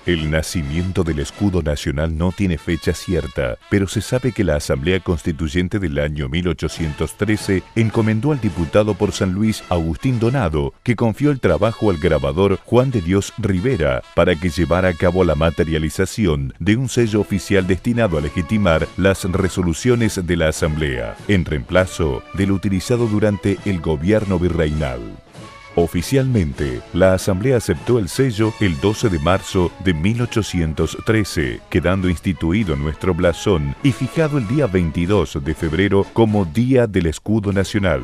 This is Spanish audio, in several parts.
El nacimiento del escudo nacional no tiene fecha cierta, pero se sabe que la Asamblea Constituyente del año 1813 encomendó al diputado por San Luis Agustín Donado, que confió el trabajo al grabador Juan de Dios Rivera para que llevara a cabo la materialización de un sello oficial destinado a legitimar las resoluciones de la Asamblea, en reemplazo del utilizado durante el gobierno virreinal. Oficialmente, la Asamblea aceptó el sello el 12 de marzo de 1813, quedando instituido nuestro blasón y fijado el día 22 de febrero como Día del Escudo Nacional.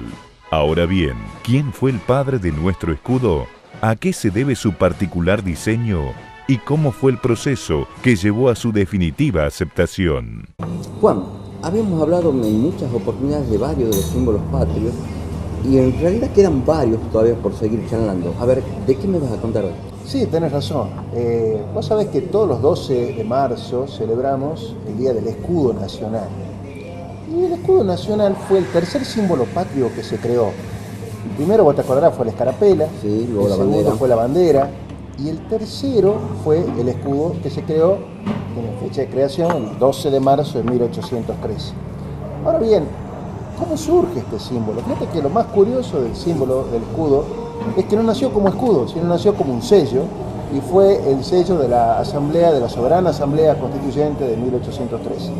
Ahora bien, ¿quién fue el padre de nuestro escudo? ¿A qué se debe su particular diseño? ¿Y cómo fue el proceso que llevó a su definitiva aceptación? Juan, habíamos hablado en muchas oportunidades de varios de los símbolos patrios, y en realidad quedan varios todavía por seguir charlando. A ver, ¿de qué me vas a contar hoy? Sí, tenés razón. Vos sabés que todos los 12 de marzo celebramos el Día del Escudo Nacional. Y el escudo nacional fue el tercer símbolo patrio que se creó. El primero, vos te acordarás, fue la escarapela. Sí, luego el la segundo bandera. fue la bandera. Y el tercero fue el escudo que se creó, tiene fecha de creación, el 12 de marzo de 1813. Ahora bien, ¿cómo surge este símbolo? Fíjate que lo más curioso del símbolo del escudo es que no nació como escudo, sino nació como un sello, y fue el sello de la Asamblea, de la Soberana Asamblea Constituyente de 1813.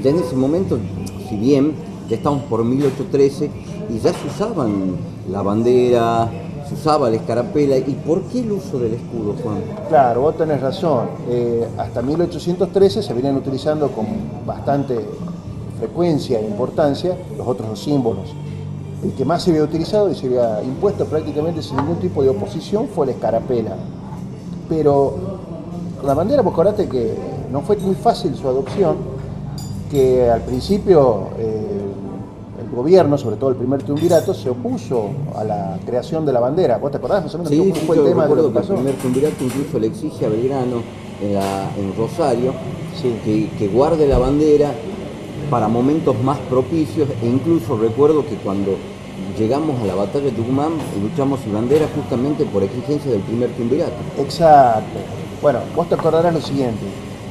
Ya en ese momento, si bien ya estamos por 1813 y ya se usaban la bandera, se usaba la escarapela, ¿y por qué el uso del escudo, Juan? Claro, vos tenés razón. Hasta 1813 se venían utilizando con bastante frecuencia e importancia los otros dos símbolos. El que más se había utilizado y se había impuesto prácticamente sin ningún tipo de oposición fue la escarapela. Pero la bandera, vos acordate que no fue muy fácil su adopción, que al principio el gobierno, sobre todo el primer triunvirato, se opuso a la creación de la bandera. ¿Vos te acordás más o menos cómo fue el tema de lo que pasó? El primer triunvirato incluso le exige a Belgrano en Rosario, sí, que guarde la bandera para momentos más propicios, e incluso recuerdo que cuando llegamos a la batalla de Tucumán luchamos sin bandera justamente por exigencia del primer triunvirato. Exacto. Bueno, vos te acordarás lo siguiente.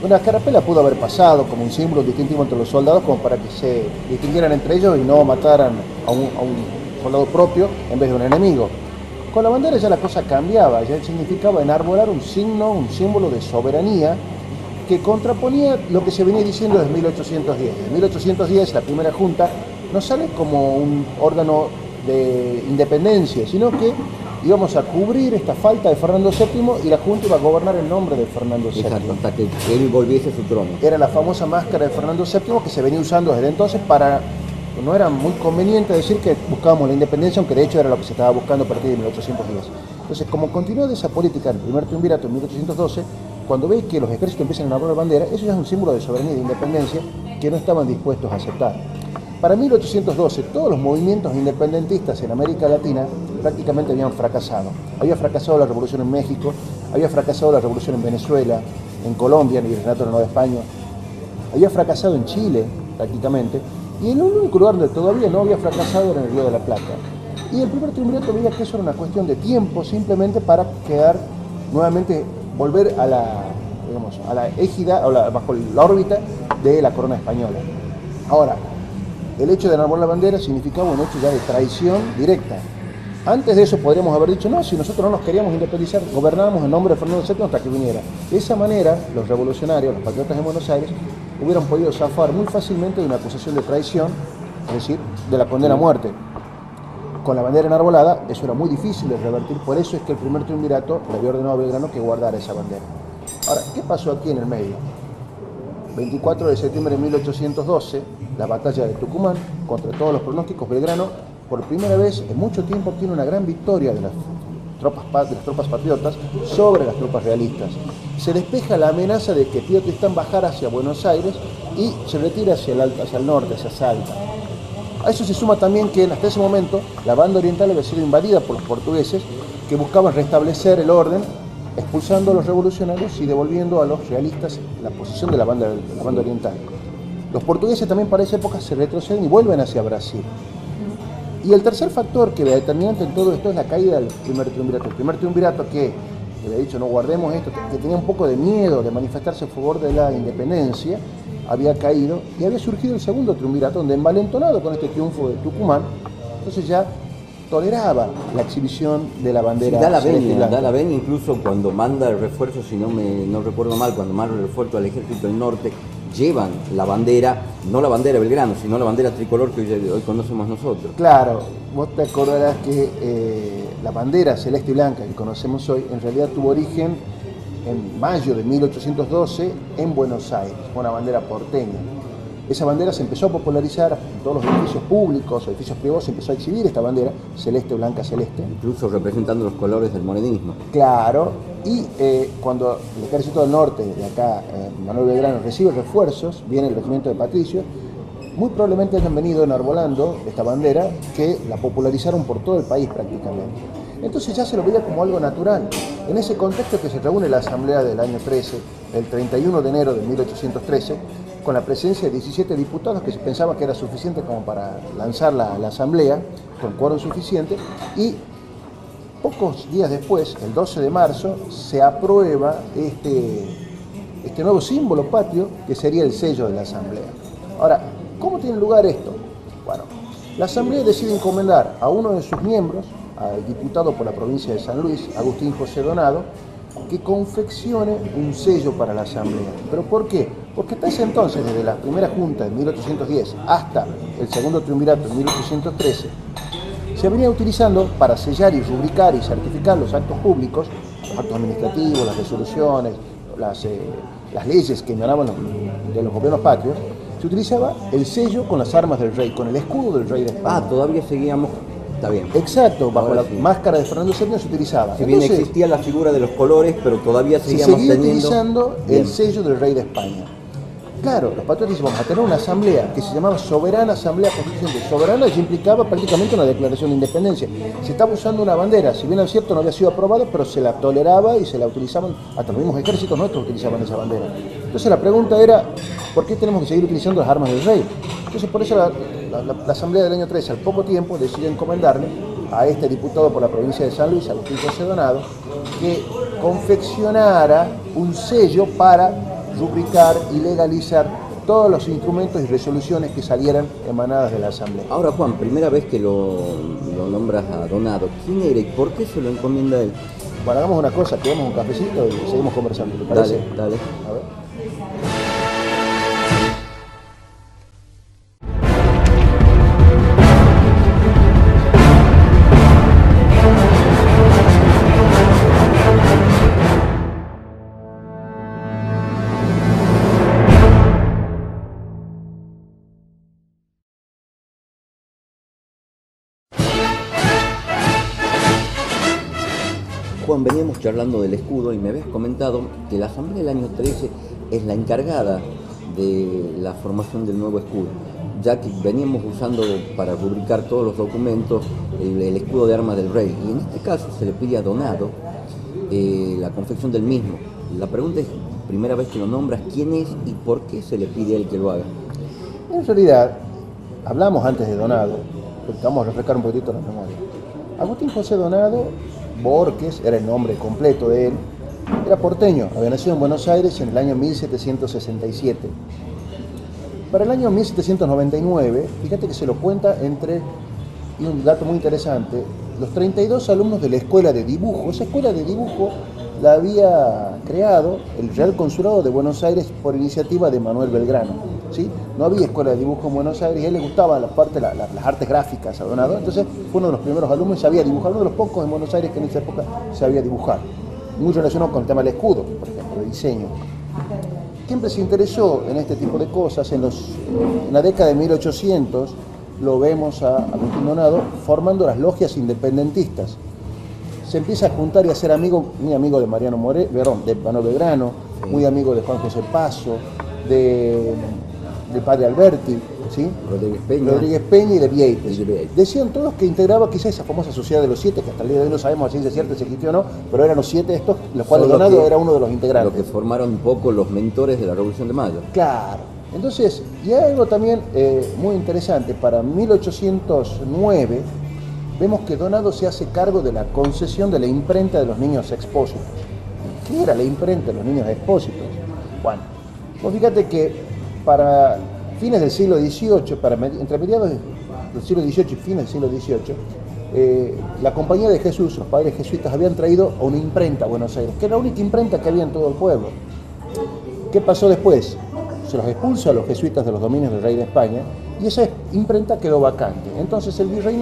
Una escarapela pudo haber pasado como un símbolo distintivo entre los soldados, como para que se distinguieran entre ellos y no mataran a un soldado propio en vez de un enemigo. Con la bandera ya la cosa cambiaba, ya significaba enarbolar un signo, un símbolo de soberanía, que contraponía lo que se venía diciendo desde 1810. En 1810 la primera junta no sale como un órgano de independencia, sino que íbamos a cubrir esta falta de Fernando VII y la junta iba a gobernar en nombre de Fernando VII. Exacto, hasta que él volviese a su trono. Era la famosa máscara de Fernando VII que se venía usando desde entonces para... No era muy conveniente decir que buscábamos la independencia, aunque de hecho era lo que se estaba buscando a partir de 1810. Entonces, como continuó de esa política en el primer triunvirato en 1812, cuando veis que los ejércitos empiezan a enarbolar bandera, eso ya es un símbolo de soberanía y de independencia que no estaban dispuestos a aceptar. Para 1812, todos los movimientos independentistas en América Latina prácticamente habían fracasado. Había fracasado la revolución en México, había fracasado la revolución en Venezuela, en Colombia, en el Virreinato de la Nueva España, había fracasado en Chile prácticamente, y el único lugar donde todavía no había fracasado era en el Río de la Plata. Y el primer triunvirato veía que eso era una cuestión de tiempo, simplemente para quedar nuevamente, volver a la égida, bajo la órbita de la corona española. Ahora, el hecho de enarbolar la bandera significaba un hecho ya de traición directa. Antes de eso podríamos haber dicho, no, si nosotros no nos queríamos independizar, gobernábamos en nombre de Fernando VII hasta que viniera. De esa manera, los revolucionarios, los patriotas de Buenos Aires, hubieran podido zafar muy fácilmente de una acusación de traición, es decir, de la condena a muerte. Con la bandera enarbolada, eso era muy difícil de revertir, por eso es que el primer triunvirato le había ordenado a Belgrano que guardara esa bandera. Ahora, ¿qué pasó aquí en el medio? 24 de septiembre de 1812, la batalla de Tucumán, contra todos los pronósticos, Belgrano, por primera vez en mucho tiempo, obtiene una gran victoria de las tropas patriotas sobre las tropas realistas. Se despeja la amenaza de que Tío Tristán bajara hacia Buenos Aires y se retira hacia el norte, hacia Salta. A eso se suma también que hasta ese momento la banda oriental había sido invadida por los portugueses, que buscaban restablecer el orden, expulsando a los revolucionarios y devolviendo a los realistas la posición de la banda oriental. Los portugueses también para esa época se retroceden y vuelven hacia Brasil. Y el tercer factor que es determinante en todo esto es la caída del primer triunvirato. El primer triunvirato que que había dicho no guardemos esto, que tenía un poco de miedo de manifestarse a favor de la independencia, había caído y había surgido el segundo triunvirato, donde envalentonado con este triunfo de Tucumán, entonces ya toleraba la exhibición de la bandera. Sí, da la venia incluso cuando manda el refuerzo, si no recuerdo mal, cuando manda el refuerzo al ejército del norte, llevan la bandera, no la bandera Belgrano, sino la bandera tricolor que hoy conocemos nosotros. Claro, vos te acordarás que la bandera celeste y blanca que conocemos hoy en realidad tuvo origen en mayo de 1812 en Buenos Aires, una bandera porteña. Esa bandera se empezó a popularizar en todos los edificios públicos, edificios privados, se empezó a exhibir esta bandera, celeste, blanca, celeste. Incluso representando los colores del morenismo. Claro, y cuando el ejército del norte, de acá, Manuel Belgrano, recibe refuerzos, viene el regimiento de Patricio, muy probablemente hayan venido enarbolando esta bandera que la popularizaron por todo el país prácticamente. Entonces ya se lo veía como algo natural. En ese contexto que se reúne la Asamblea del año 13, el 31 de enero de 1813, con la presencia de 17 diputados, que se pensaba que era suficiente como para lanzar la Asamblea, con quórum suficiente, y pocos días después, el 12 de marzo, se aprueba este nuevo símbolo patrio, que sería el sello de la Asamblea. Ahora, ¿cómo tiene lugar esto? Bueno, la Asamblea decide encomendar a uno de sus miembros, al diputado por la provincia de San Luis, Agustín José Donado, que confeccione un sello para la Asamblea. ¿Pero por qué? Porque hasta ese entonces, desde la primera junta en 1810 hasta el segundo triunvirato en 1813, se venía utilizando para sellar y rubricar y certificar los actos públicos, los actos administrativos, las resoluciones, las leyes que emanaban de los gobiernos patrios, se utilizaba el sello con las armas del rey, con el escudo del rey de España. Ah, todavía seguíamos. Está bien. Exacto, bajo Ahora la sí. máscara de Fernando VII se utilizaba. Si bien existía la figura de los colores, pero todavía seguíamos se seguía teniendo... utilizando el sello del rey de España. Claro, los patriotas dicen, vamos a tener una asamblea que se llamaba Soberana Asamblea Constituyente. Soberana ya implicaba prácticamente una declaración de independencia. Se estaba usando una bandera, si bien es cierto no había sido aprobada, pero se la toleraba y se la utilizaban, hasta los mismos ejércitos nuestros utilizaban esa bandera. Entonces la pregunta era, ¿por qué tenemos que seguir utilizando las armas del rey? Entonces por eso la Asamblea del año 13, al poco tiempo, decide encomendarle a este diputado por la provincia de San Luis, Agustín José Donado, que confeccionara un sello para rubricar y legalizar todos los instrumentos y resoluciones que salieran emanadas de la Asamblea. Ahora, Juan, primera vez que lo nombras a Donado, ¿quién era y por qué se lo encomienda a él? Bueno, hagamos una cosa, tomamos un cafecito y seguimos conversando, ¿te parece? Dale. A ver. Juan, veníamos charlando del escudo y me habías comentado que la Asamblea del año 13 es la encargada de la formación del nuevo escudo, ya que veníamos usando para rubricar todos los documentos el escudo de armas del rey, y en este caso se le pide a Donado la confección del mismo. La pregunta es, primera vez que lo nombras, ¿quién es y por qué se le pide a él que lo haga? En realidad, hablamos antes de Donado, porque vamos a refrescar un poquito la memoria. Agustín José Donado Borges era el nombre completo de él, era porteño, había nacido en Buenos Aires en el año 1767. Para el año 1799, fíjate que se lo cuenta y un dato muy interesante, los 32 alumnos de la escuela de dibujo. Esa escuela de dibujo la había creado el Real Consulado de Buenos Aires por iniciativa de Manuel Belgrano, ¿sí? No había escuela de dibujo en Buenos Aires y a él le gustaba las artes gráficas a Donado, entonces fue uno de los primeros alumnos y sabía dibujar, uno de los pocos en Buenos Aires que en esa época sabía dibujar, muy relacionado con el tema del escudo, por ejemplo, de diseño. Siempre se interesó en este tipo de cosas. En la década de 1800 lo vemos a Agustín Donado formando las logias independentistas. Se empieza a juntar y a ser muy amigo de de Manuel Belgrano, muy amigo de Juan José Paso, del padre Alberti, ¿sí? Rodríguez Peña y de Vieites. Decían todos que integraba quizá esa famosa sociedad de los 7, que hasta el día de hoy no sabemos a ciencia cierta si existió o no, pero eran los 7 estos, los cuales Donado era uno de los integrantes. Lo que formaron un poco los mentores de la Revolución de Mayo. Claro. Entonces, y hay algo también muy interesante, para 1809 vemos que Donado se hace cargo de la concesión de la imprenta de los niños expósitos. ¿Qué era la imprenta de los niños expósitos? Bueno, vos fíjate que para fines del siglo XVIII, entre mediados del siglo XVIII y fines del siglo XVIII, la Compañía de Jesús, los padres jesuitas, habían traído una imprenta a Buenos Aires, que era la única imprenta que había en todo el pueblo. ¿Qué pasó después? Se los expulsa a los jesuitas de los dominios del rey de España y esa imprenta quedó vacante. Entonces el virrey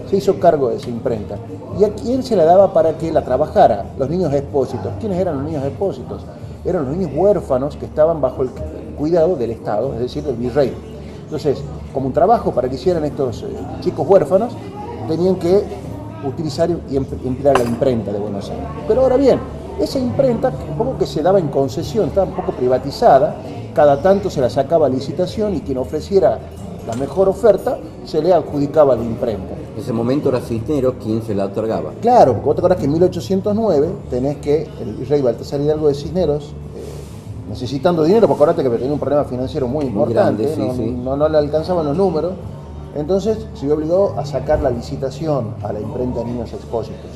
se hizo cargo de esa imprenta. ¿Y a quién se la daba para que la trabajara? Los niños expósitos. ¿Quiénes eran los niños expósitos? Eran los niños huérfanos que estaban bajo el cuidado del Estado, es decir, del virrey. Entonces, como un trabajo para que hicieran estos chicos huérfanos, tenían que utilizar y emplear la imprenta de Buenos Aires. Pero ahora bien, esa imprenta, un poco que se daba en concesión, estaba un poco privatizada, cada tanto se la sacaba a licitación y quien ofreciera la mejor oferta se le adjudicaba la imprenta. En ese momento era Cisneros quien se la otorgaba. Claro, porque vos te acordás que en 1809 tenés que el virrey Baltasar Hidalgo de Cisneros, necesitando dinero, porque acordate que tenía un problema financiero muy importante, grande, sí, no le alcanzaban los números, entonces se vio obligado a sacar la licitación a la imprenta de niños expósitos.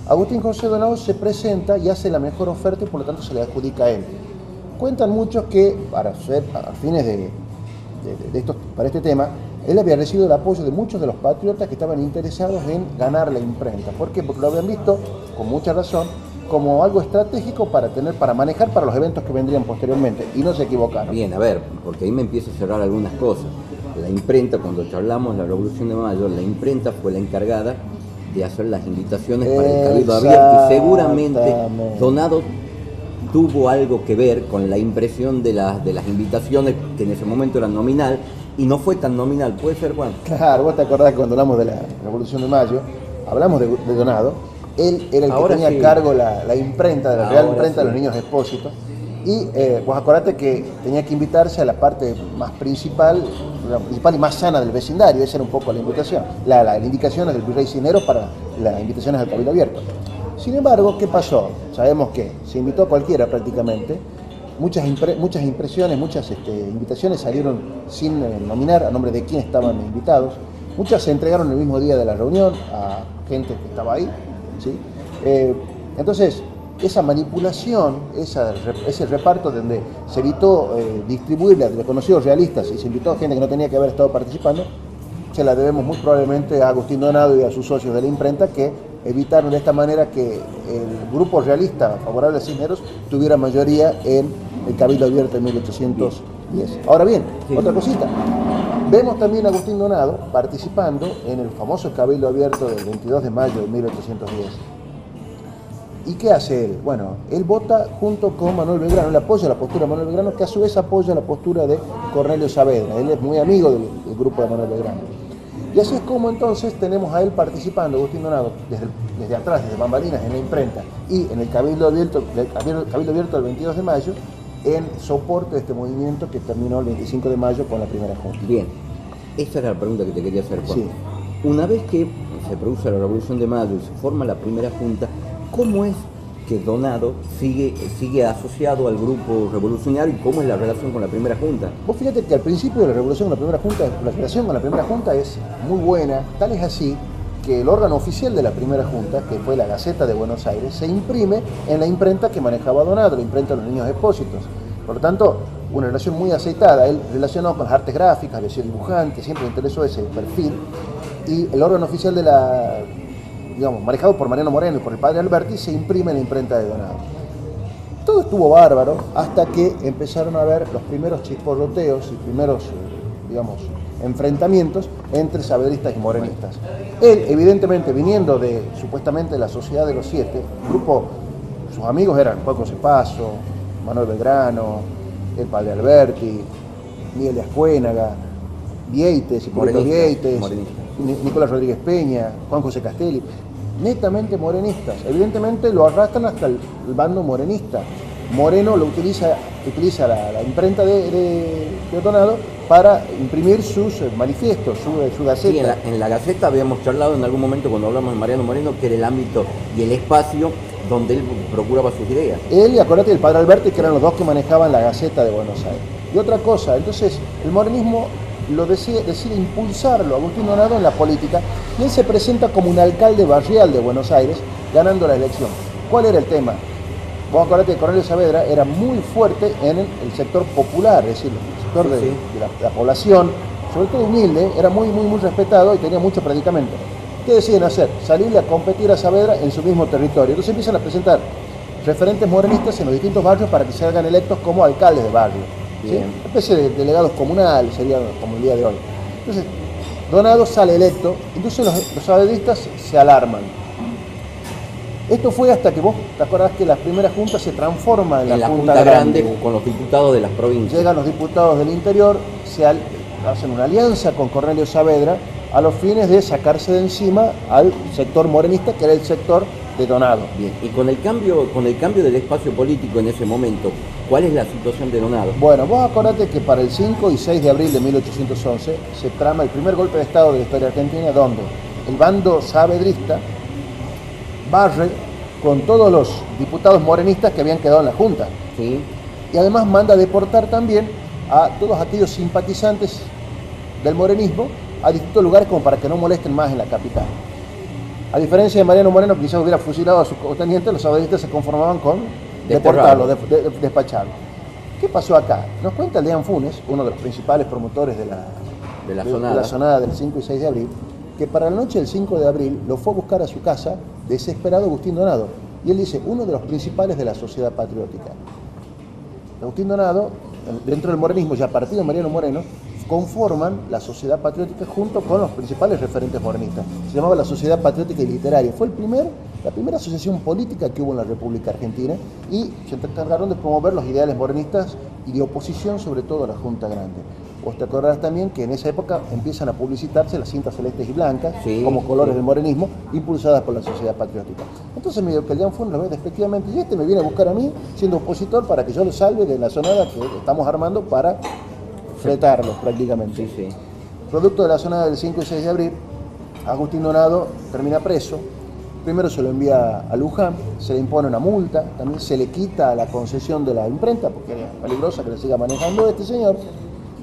Agustín José Donado se presenta y hace la mejor oferta y por lo tanto se le adjudica a él. Cuentan muchos que a fines para este tema, él había recibido el apoyo de muchos de los patriotas que estaban interesados en ganar la imprenta. ¿Por qué? Porque lo habían visto, con mucha razón, como algo estratégico para manejar para los eventos que vendrían posteriormente, y no se equivocaron. Bien, a ver, porque ahí me empiezo a cerrar algunas cosas. La imprenta, cuando charlamos de la Revolución de Mayo, la imprenta fue la encargada de hacer las invitaciones para el Cabildo Abierto, y seguramente Donado tuvo algo que ver con la impresión de las invitaciones, que en ese momento eran nominal, y no fue tan nominal. ¿Puede ser, Juan? Claro, vos te acordás que cuando hablamos de la Revolución de Mayo, hablamos de Donado. Él era el que tenía a cargo la imprenta, de la Real Imprenta de los Niños Expósitos, y vos acordate que tenía que invitarse a la parte más principal y más sana del vecindario. Esa era un poco la invitación, las indicaciones del virrey Cisneros para las invitaciones al Cabildo Abierto. Sin embargo, ¿qué pasó? Sabemos que se invitó a cualquiera prácticamente, muchas impresiones, muchas invitaciones salieron sin nominar a nombre de quién estaban invitados, muchas se entregaron el mismo día de la reunión a gente que estaba ahí, ¿sí? Entonces, esa manipulación, ese reparto donde se evitó distribuirle a desconocidos realistas y se invitó a gente que no tenía que haber estado participando, se la debemos muy probablemente a Agustín Donado y a sus socios de la imprenta, que evitaron de esta manera que el grupo realista favorable a Cisneros tuviera mayoría en el Cabildo Abierto en 1810. Ahora bien, otra cosita. Vemos también a Agustín Donado participando en el famoso Cabildo Abierto del 22 de mayo de 1810. ¿Y qué hace él? Bueno, él vota junto con Manuel Belgrano, él apoya la postura de Manuel Belgrano, que a su vez apoya la postura de Cornelio Saavedra. Él es muy amigo del grupo de Manuel Belgrano. Y así es como entonces tenemos a él participando, Agustín Donado, desde atrás, desde bambalinas, en la imprenta y en el Cabildo Abierto del 22 de mayo, en soporte de este movimiento que terminó el 25 de mayo con la primera junta. Bien, esa era la pregunta que te quería hacer, Juan. Sí. Una vez que se produce la Revolución de Mayo y se forma la primera junta, ¿cómo es que Donado sigue asociado al grupo revolucionario y cómo es la relación con la primera junta? Vos fíjate que al principio de la relación con la primera junta es muy buena, tal es así que el órgano oficial de la primera junta, que fue la Gaceta de Buenos Aires, se imprime en la imprenta que manejaba Donado, la imprenta de los Niños Expósitos. Por lo tanto, una relación muy aceitada. Él relacionado con las artes gráficas, había sido dibujante, siempre le interesó ese perfil, y el órgano oficial manejado por Mariano Moreno y por el padre Alberti, se imprime en la imprenta de Donado. Todo estuvo bárbaro hasta que empezaron a haber los primeros chisporroteos y primeros, enfrentamientos entre saavedristas y morenistas. Él, evidentemente, viniendo de, supuestamente, la Sociedad de los Siete, sus amigos eran Juan José Paso, Manuel Belgrano, el padre Alberti, Miguel de Ascuénaga, Vieites, Hipólito Vieites, Nicolás Rodríguez Peña, Juan José Castelli, netamente morenistas. Evidentemente lo arrastran hasta el bando morenista. Moreno utiliza la imprenta de Donado para imprimir sus manifiestos, su gaceta. Sí, en la Gaceta habíamos charlado en algún momento cuando hablamos de Mariano Moreno, que era el ámbito y el espacio donde él procuraba sus ideas. Él y acordate del padre Alberti, que eran los dos que manejaban la Gaceta de Buenos Aires. Y otra cosa, entonces el morenismo decide impulsarlo a Agustín Donado en la política, y él se presenta como un alcalde barrial de Buenos Aires, ganando la elección. ¿Cuál era el tema? Vos acordate que Cornelio Saavedra era muy fuerte en el sector popular, es decir, el sector de la población, sobre todo humilde, era muy respetado y tenía mucho predicamento. ¿Qué deciden hacer? Salirle a competir a Saavedra en su mismo territorio. Entonces empiezan a presentar referentes morenistas en los distintos barrios para que se hagan electos como alcaldes de barrio. ¿Sí? Una especie de delegados comunales, sería como el día de hoy. Entonces, Donado sale electo, entonces los saavedristas se alarman. Esto fue hasta que vos te acordás que la primera junta se transforma en la junta grande con los diputados de las provincias. Llegan los diputados del interior, hacen una alianza con Cornelio Saavedra a los fines de sacarse de encima al sector morenista, que era el sector de Donado. Bien, y con el cambio del espacio político en ese momento, ¿cuál es la situación de Donado? Bueno, vos acordate que para el 5 y 6 de abril de 1811 se trama el primer golpe de Estado de la historia argentina, donde el bando saavedrista barre con todos los diputados morenistas que habían quedado en la Junta. ¿Sí? Y además manda deportar también a todos aquellos simpatizantes del morenismo a distintos lugares como para que no molesten más en la capital. A diferencia de Mariano Moreno, que quizás hubiera fusilado a sus contendientes, los saavedristas se conformaban con deportarlo, despacharlo. ¿Qué pasó acá? Nos cuenta Leán Funes, uno de los principales promotores de la sonada del 5 y 6 de abril, que para la noche del 5 de abril lo fue a buscar a su casa desesperado Agustín Donado. Y él dice, uno de los principales de la sociedad patriótica. Agustín Donado, dentro del morenismo, ya partido de Mariano Moreno, conforman la sociedad patriótica junto con los principales referentes morenistas. Se llamaba la Sociedad Patriótica y Literaria. Fue la primera asociación política que hubo en la República Argentina y se encargaron de promover los ideales morenistas y de oposición sobre todo a la Junta Grande. Vos te acordarás también que en esa época empiezan a publicitarse las cintas celestes y blancas como colores del morenismo, impulsadas por la Sociedad Patriótica. Entonces medio que Leán Funes lo ve despectivamente y me viene a buscar a mí siendo opositor para que yo lo salve de la sonada que estamos armando para fretarlos prácticamente. Producto de la sonada del 5 y 6 de abril, Agustín Donado termina preso. Primero se lo envía a Luján, se le impone una multa, también se le quita la concesión de la imprenta porque era peligrosa que le siga manejando este señor.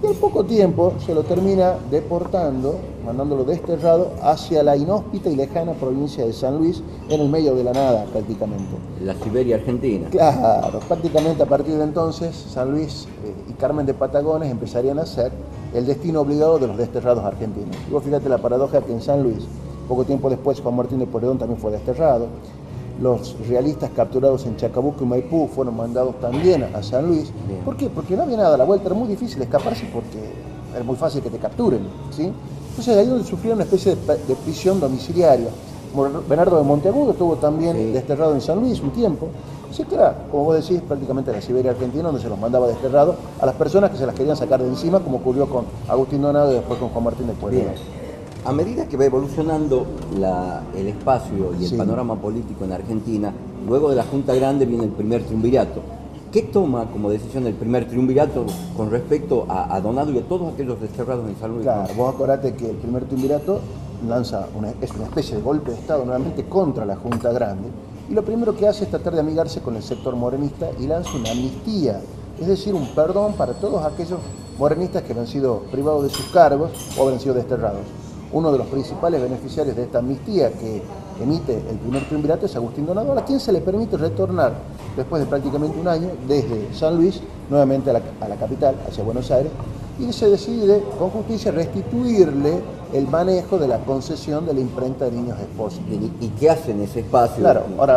Y al poco tiempo se lo termina deportando, mandándolo desterrado hacia la inhóspita y lejana provincia de San Luis, en el medio de la nada prácticamente. La Siberia argentina. Claro, prácticamente a partir de entonces San Luis y Carmen de Patagones empezarían a ser el destino obligado de los desterrados argentinos. Y vos fíjate la paradoja que en San Luis, poco tiempo después, Juan Martín de Pueyrredón también fue desterrado. Los realistas capturados en Chacabuco y Maipú fueron mandados también a San Luis. Bien. ¿Por qué? Porque no había nada a la vuelta, era muy difícil escaparse porque era muy fácil que te capturen, ¿sí? Entonces ahí donde sufrieron una especie de prisión domiciliaria. Bernardo de Monteagudo estuvo también desterrado en San Luis un tiempo. Así que era, como vos decís, prácticamente la Siberia argentina donde se los mandaba desterrados a las personas que se las querían sacar de encima, como ocurrió con Agustín Donado y después con Juan Martín de Pueyrredón. A medida que va evolucionando el espacio y el panorama político en Argentina, luego de la Junta Grande viene el primer triunvirato. ¿Qué toma como decisión el primer triunvirato con respecto a Donado y a todos aquellos desterrados en San Luis? Claro, vos acordate que el primer triunvirato es una especie de golpe de Estado nuevamente contra la Junta Grande, y lo primero que hace es tratar de amigarse con el sector morenista y lanza una amnistía, es decir, un perdón para todos aquellos morenistas que habían sido privados de sus cargos o habían sido desterrados. Uno de los principales beneficiarios de esta amnistía que emite el primer triunvirato es Agustín Donado, a quien se le permite retornar después de prácticamente un año desde San Luis nuevamente a la capital, hacia Buenos Aires, y se decide con justicia restituirle el manejo de la concesión de la imprenta de Niños Esposos. ¿Y qué hace en ese espacio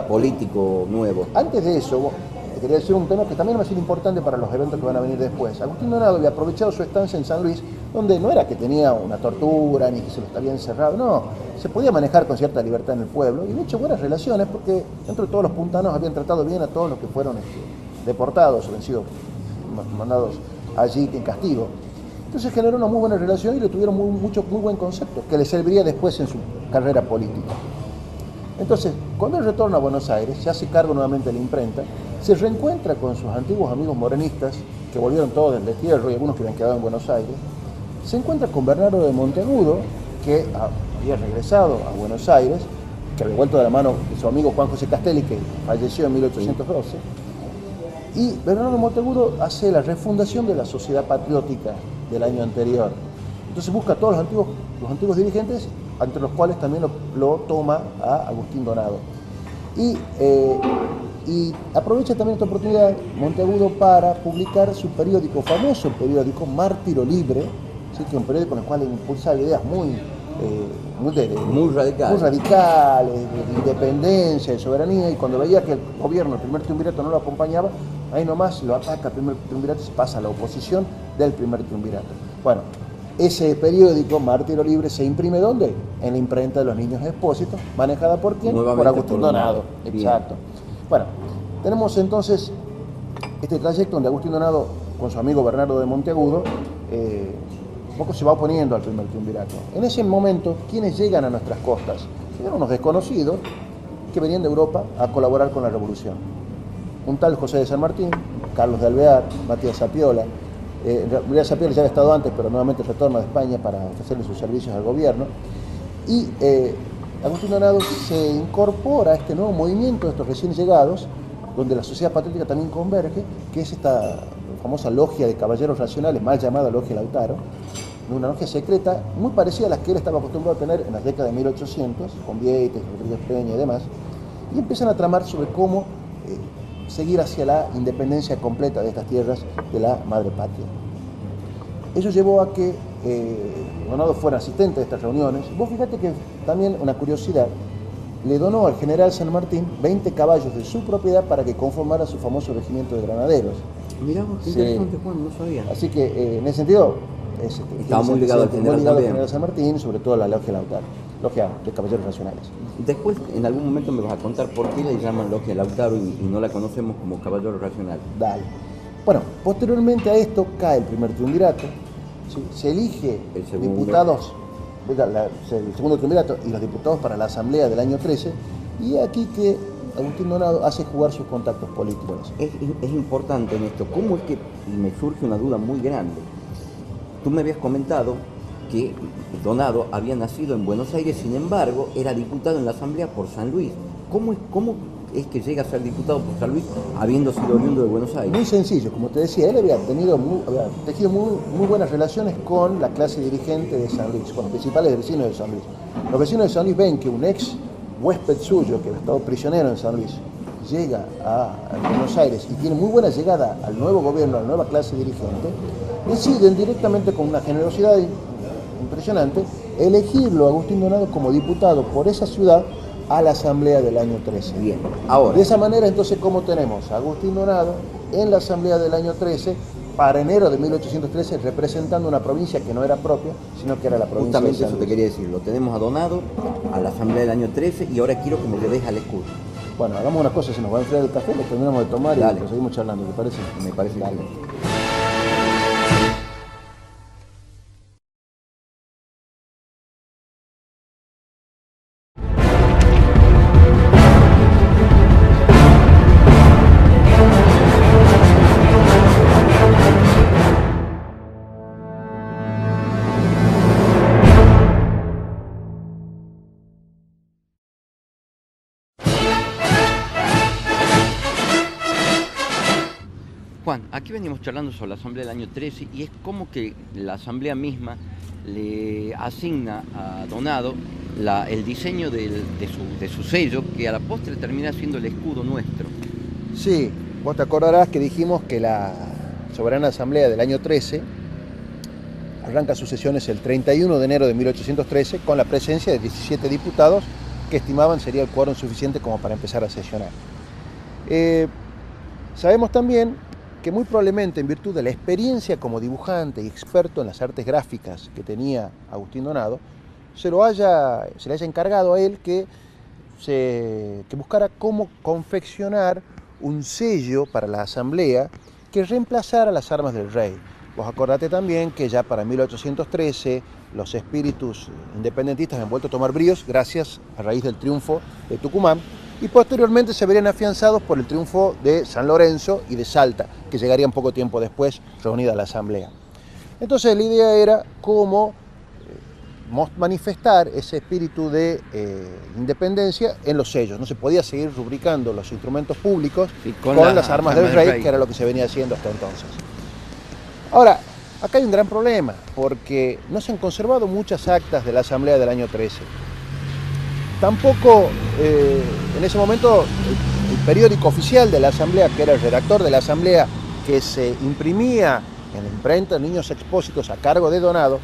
político nuevo? Antes de eso, te quería decir un tema que también va a ser importante para los eventos que van a venir después. Agustín Donado había aprovechado su estancia en San Luis, donde no era que tenía una tortura ni que se lo había encerrado, no, se podía manejar con cierta libertad en el pueblo y de hecho buenas relaciones porque dentro de todos los puntanos habían tratado bien a todos los que fueron deportados o habían sido mandados allí en castigo. Entonces generó una muy buena relación y le tuvieron muy buen concepto, que le serviría después en su carrera política. Entonces, cuando él retorna a Buenos Aires, se hace cargo nuevamente de la imprenta, se reencuentra con sus antiguos amigos morenistas, que volvieron todos del destierro y algunos que habían quedado en Buenos Aires, se encuentra con Bernardo de Monteagudo, que había regresado a Buenos Aires, que había vuelto de la mano de su amigo Juan José Castelli, que falleció en 1812, y Bernardo de Monteagudo hace la refundación de la Sociedad Patriótica del año anterior. Entonces busca a todos los antiguos dirigentes, entre los cuales también lo toma a Agustín Donado. Y aprovecha también esta oportunidad Monteagudo para publicar su periódico, famoso periódico Mártiro Libre, ¿sí? Que es un periódico en el cual impulsa ideas muy radicales, de independencia, de soberanía, y cuando veía que el gobierno, el primer triunvirato, no lo acompañaba, ahí nomás lo ataca el primer triunvirato y se pasa a la oposición del primer triunvirato. Bueno, ese periódico, Mártiro Libre, se imprime ¿dónde? En la imprenta de los Niños Expósitos, manejada ¿por quién? Por Agustín Donado. Exacto. Bueno, tenemos entonces este trayecto donde Agustín Donado, con su amigo Bernardo de Monteagudo, un poco se va oponiendo al primer triunvirato. En ese momento, ¿quiénes llegan a nuestras costas? Eran unos desconocidos que venían de Europa a colaborar con la revolución. Un tal José de San Martín, Carlos de Alvear, Matías Zapiola. En realidad Zapiola ya había estado antes, pero nuevamente retorna de España para ofrecerle sus servicios al gobierno. Y Agustín Donado se incorpora a este nuevo movimiento de estos recién llegados, donde la sociedad patriótica también converge, que es esta famosa logia de caballeros racionales, mal llamada Logia Lautaro, una logia secreta muy parecida a las que él estaba acostumbrado a tener en las décadas de 1800, con Vieites, Rodríguez Peña y demás, y empiezan a tramar sobre cómo seguir hacia la independencia completa de estas tierras de la madre patria. Eso llevó a que Donado fuera asistente de estas reuniones. Vos fíjate que también una curiosidad, le donó al general San Martín 20 caballos de su propiedad para que conformara su famoso regimiento de granaderos. Mirá vos, qué interesante, Juan, no sabía. Así que en ese sentido estaba muy ligado al general San Martín, sobre todo a la Logia Lautaro, Logia de Caballeros Nacionales. Después, en algún momento me vas a contar por qué le llaman Logia Lautaro y no la conocemos como Caballero Racional. Dale. Bueno, posteriormente a esto cae el primer triunvirato, ¿sí? Se elige diputados, el segundo triunvirato y los diputados para la Asamblea del año 13, y aquí que Agustín Donado hace jugar sus contactos políticos. Es importante en esto, ¿cómo es que me surge una duda muy grande? Tú me habías comentado que Donado había nacido en Buenos Aires, sin embargo, era diputado en la Asamblea por San Luis. ¿Cómo es que llega a ser diputado por San Luis habiendo sido oriundo de Buenos Aires? Muy sencillo, como te decía, él había tejido muy buenas relaciones con la clase dirigente de San Luis, con los principales vecinos de San Luis. Los vecinos de San Luis ven que un ex huésped suyo, que había estado prisionero en San Luis, llega a Buenos Aires y tiene muy buena llegada al nuevo gobierno, a la nueva clase dirigente, deciden directamente, con una generosidad impresionante, elegirlo a Agustín Donado como diputado por esa ciudad a la Asamblea del año 13. Bien, ahora. De esa manera, entonces, ¿cómo tenemos a Agustín Donado en la Asamblea del año 13 para enero de 1813, representando una provincia que no era propia, sino que era la provincia Justamente de San eso Luis? te quería decir, lo tenemos a Donado, a la Asamblea del año 13, y ahora quiero que me le des al escudo. Bueno, hagamos una cosa, se nos va a enfriar el café, lo terminamos de tomar. Dale. Y lo seguimos charlando, ¿te parece? Me parece Dale. bien. Juan, aquí venimos charlando sobre la Asamblea del año 13 y es como que la Asamblea misma le asigna a Donado el diseño de su sello, que a la postre termina siendo el escudo nuestro. Sí, vos te acordarás que dijimos que la Soberana Asamblea del año 13 arranca sus sesiones el 31 de enero de 1813 con la presencia de 17 diputados que estimaban sería el quórum suficiente como para empezar a sesionar. Sabemos también que muy probablemente en virtud de la experiencia como dibujante y experto en las artes gráficas que tenía Agustín Donado, se le haya encargado a él que buscara cómo confeccionar un sello para la Asamblea que reemplazara las armas del rey. Vos acordate también que ya para 1813 los espíritus independentistas han vuelto a tomar bríos gracias a raíz del triunfo de Tucumán, y posteriormente se verían afianzados por el triunfo de San Lorenzo y de Salta, que llegarían poco tiempo después, reunida la Asamblea. Entonces la idea era cómo manifestar ese espíritu de independencia en los sellos. No se podía seguir rubricando los instrumentos públicos con las armas del rey, que era lo que se venía haciendo hasta entonces. Ahora, acá hay un gran problema, porque no se han conservado muchas actas de la Asamblea del año 13. Tampoco en ese momento el periódico oficial de la Asamblea, que era el redactor de la Asamblea, que se imprimía en la imprenta Niños Expósitos a cargo de Donado,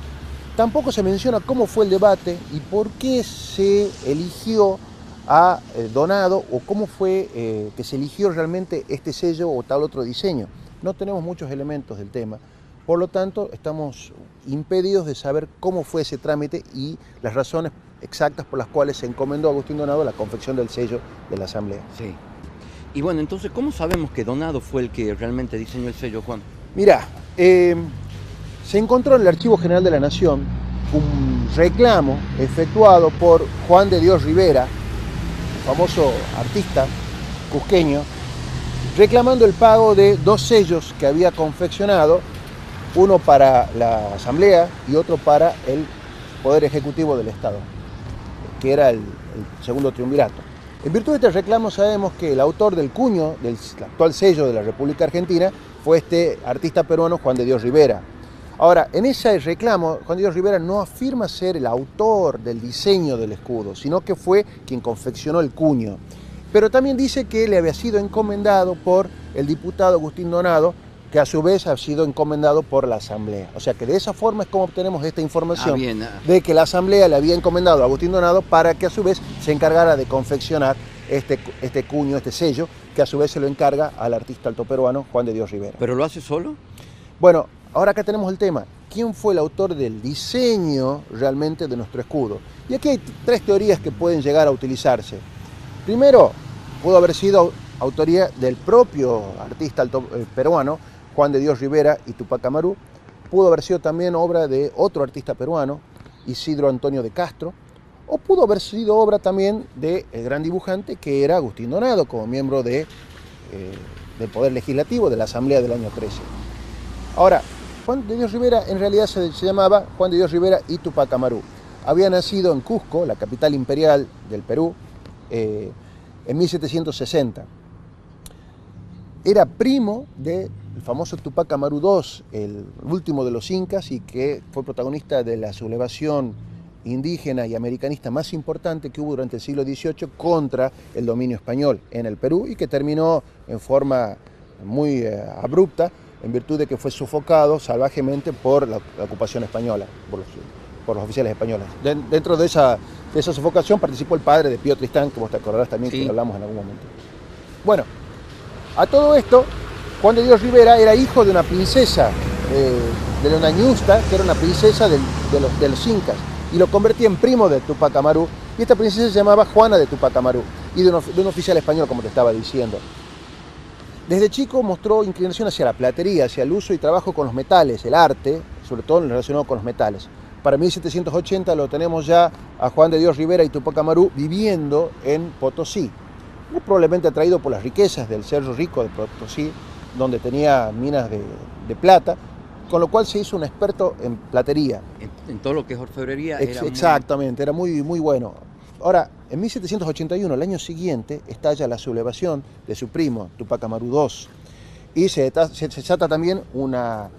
tampoco se menciona cómo fue el debate y por qué se eligió a Donado o cómo fue que se eligió realmente este sello o tal otro diseño. No tenemos muchos elementos del tema, por lo tanto estamos impedidos de saber cómo fue ese trámite y las razones exactas por las cuales se encomendó a Agustín Donado la confección del sello de la Asamblea. Sí. Y bueno, entonces, ¿cómo sabemos que Donado fue el que realmente diseñó el sello, Juan? Mirá, se encontró en el Archivo General de la Nación un reclamo efectuado por Juan de Dios Rivera, famoso artista cusqueño, reclamando el pago de 2 sellos que había confeccionado, uno para la Asamblea y otro para el Poder Ejecutivo del Estado, que era el segundo triunvirato. En virtud de este reclamo sabemos que el autor del cuño del actual sello de la República Argentina fue este artista peruano Juan de Dios Rivera. Ahora, en ese reclamo, Juan de Dios Rivera no afirma ser el autor del diseño del escudo, sino que fue quien confeccionó el cuño. Pero también dice que le había sido encomendado por el diputado Agustín Donado, que a su vez ha sido encomendado por la Asamblea. O sea que de esa forma es como obtenemos esta información de que la Asamblea le había encomendado a Agustín Donado para que a su vez se encargara de confeccionar este cuño, este sello, que a su vez se lo encarga al artista altoperuano Juan de Dios Rivera. ¿Pero lo hace solo? Bueno, ahora acá tenemos el tema. ¿Quién fue el autor del diseño realmente de nuestro escudo? Y aquí hay 3 teorías que pueden llegar a utilizarse. Primero, pudo haber sido autoría del propio artista peruano, Juan de Dios Rivera y Tupac Amaru. Pudo haber sido también obra de otro artista peruano, Isidro Antonio de Castro, o pudo haber sido obra también del gran dibujante que era Agustín Donado, como miembro del Poder Legislativo de la Asamblea del año 13. Ahora, Juan de Dios Rivera en realidad se llamaba Juan de Dios Rivera y Tupac Amaru. Había nacido en Cusco, la capital imperial del Perú, en 1760. Era primo del famoso Tupac Amaru II, el último de los incas y que fue protagonista de la sublevación indígena y americanista más importante que hubo durante el siglo XVIII contra el dominio español en el Perú y que terminó en forma muy abrupta en virtud de que fue sofocado salvajemente por la ocupación española, por los oficiales españoles. Dentro de esa sofocación participó el padre de Pío Tristán, que vos te acordarás también, sí, que hablamos en algún momento. Bueno, a todo esto, Juan de Dios Rivera era hijo de una princesa de Leona Ñusta, que era una princesa de los incas, y lo convertía en primo de Tupac Amaru, y esta princesa se llamaba Juana de Tupac Amaru, y de un oficial español, como te estaba diciendo. Desde chico mostró inclinación hacia la platería, hacia el uso y trabajo con los metales, el arte, sobre todo relacionado con los metales. Para 1780 lo tenemos ya a Juan de Dios Rivera y Tupac Amaru viviendo en Potosí, muy probablemente atraído por las riquezas del Cerro Rico de Potosí, donde tenía minas de plata, con lo cual se hizo un experto en platería. En todo lo que es orfebrería. Exactamente, era muy bueno. Ahora, en 1781, el año siguiente, estalla la sublevación de su primo, Tupac Amaru II, y se desata también una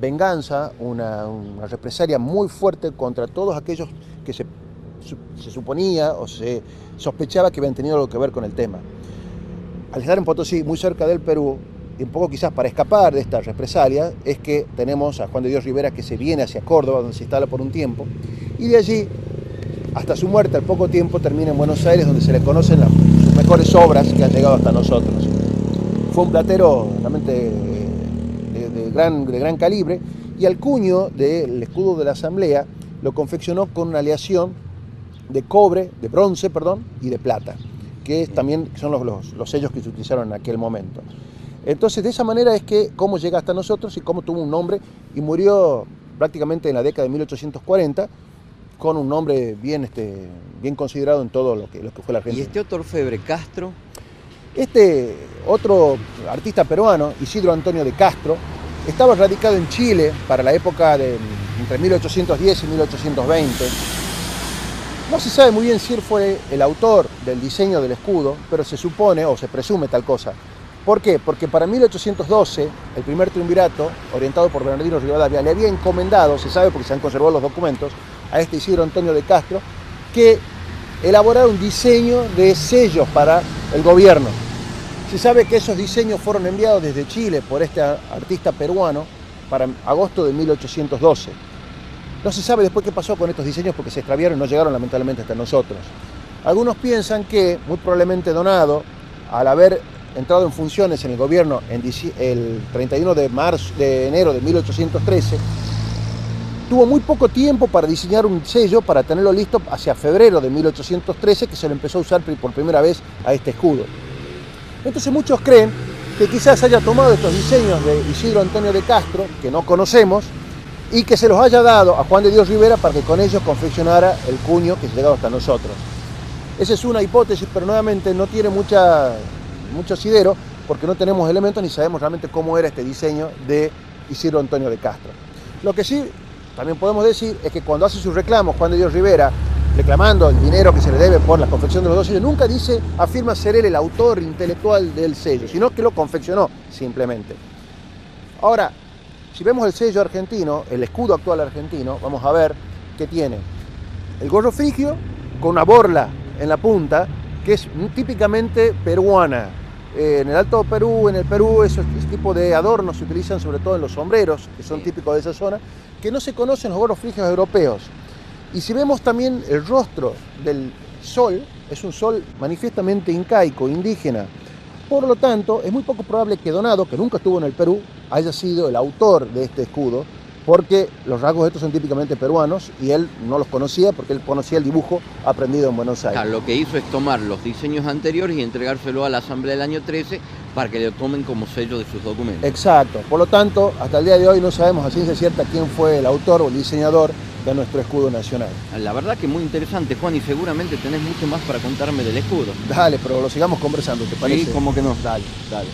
venganza, una represalia muy fuerte contra todos aquellos que se suponía o se sospechaba que habían tenido algo que ver con el tema. Al estar en Potosí, muy cerca del Perú, y un poco quizás para escapar de esta represalia, es que tenemos a Juan de Dios Rivera que se viene hacia Córdoba, donde se instala por un tiempo, y de allí, hasta su muerte al poco tiempo, termina en Buenos Aires, donde se le conocen sus mejores obras que han llegado hasta nosotros. Fue un platero realmente de gran calibre, y al cuño del escudo de la Asamblea lo confeccionó con una aleación de cobre, de bronce, perdón, y de plata, que también son los sellos que se utilizaron en aquel momento. Entonces, de esa manera es que cómo llega hasta nosotros y cómo tuvo un nombre y murió prácticamente en la década de 1840 con un nombre bien considerado en todo lo que fue la Argentina. ¿Y este otro orfebre, Castro? Este otro artista peruano, Isidro Antonio de Castro, estaba radicado en Chile para la época de entre 1810 y 1820. No se sabe muy bien si él fue el autor del diseño del escudo, pero se supone o se presume tal cosa. ¿Por qué? Porque para 1812, el primer triunvirato, orientado por Bernardino Rivadavia, le había encomendado, se sabe porque se han conservado los documentos, a este Isidro Antonio de Castro, que elaborar un diseño de sellos para el gobierno. Se sabe que esos diseños fueron enviados desde Chile por este artista peruano para agosto de 1812. No se sabe después qué pasó con estos diseños porque se extraviaron y no llegaron lamentablemente hasta nosotros. Algunos piensan que, muy probablemente Donado, al haber entrado en funciones en el gobierno el 31 de enero de 1813, tuvo muy poco tiempo para diseñar un sello para tenerlo listo hacia febrero de 1813, que se lo empezó a usar por primera vez a este escudo. Entonces muchos creen que quizás haya tomado estos diseños de Isidro Antonio de Castro, que no conocemos, y que se los haya dado a Juan de Dios Rivera para que con ellos confeccionara el cuño que llegaba hasta nosotros. Esa es una hipótesis, pero nuevamente no tiene mucho asidero, porque no tenemos elementos ni sabemos realmente cómo era este diseño de Isidro Antonio de Castro. Lo que sí también podemos decir es que cuando hace sus reclamos Juan de Dios Rivera, reclamando el dinero que se le debe por la confección de los dos sellos, nunca afirma ser él el autor intelectual del sello, sino que lo confeccionó simplemente. Ahora, si vemos el sello argentino, el escudo actual argentino, vamos a ver que tiene el gorro frigio con una borla en la punta, que es típicamente peruana. En el Alto Perú, en el Perú, ese tipo de adornos se utilizan sobre todo en los sombreros, que son típicos de esa zona, que no se conocen los gorros frigios europeos. Y si vemos también el rostro del sol, es un sol manifiestamente incaico, indígena. Por lo tanto, es muy poco probable que Donado, que nunca estuvo en el Perú, haya sido el autor de este escudo, porque los rasgos estos son típicamente peruanos y él no los conocía porque él conocía el dibujo aprendido en Buenos Aires. Claro, lo que hizo es tomar los diseños anteriores y entregárselo a la Asamblea del año 13 para que lo tomen como sello de sus documentos. Exacto. Por lo tanto, hasta el día de hoy no sabemos a ciencia cierta quién fue el autor o el diseñador de nuestro escudo nacional. La verdad que muy interesante, Juan, y seguramente tenés mucho más para contarme del escudo. Dale, pero lo sigamos conversando, ¿te parece? Sí, cómo que no. Dale, dale.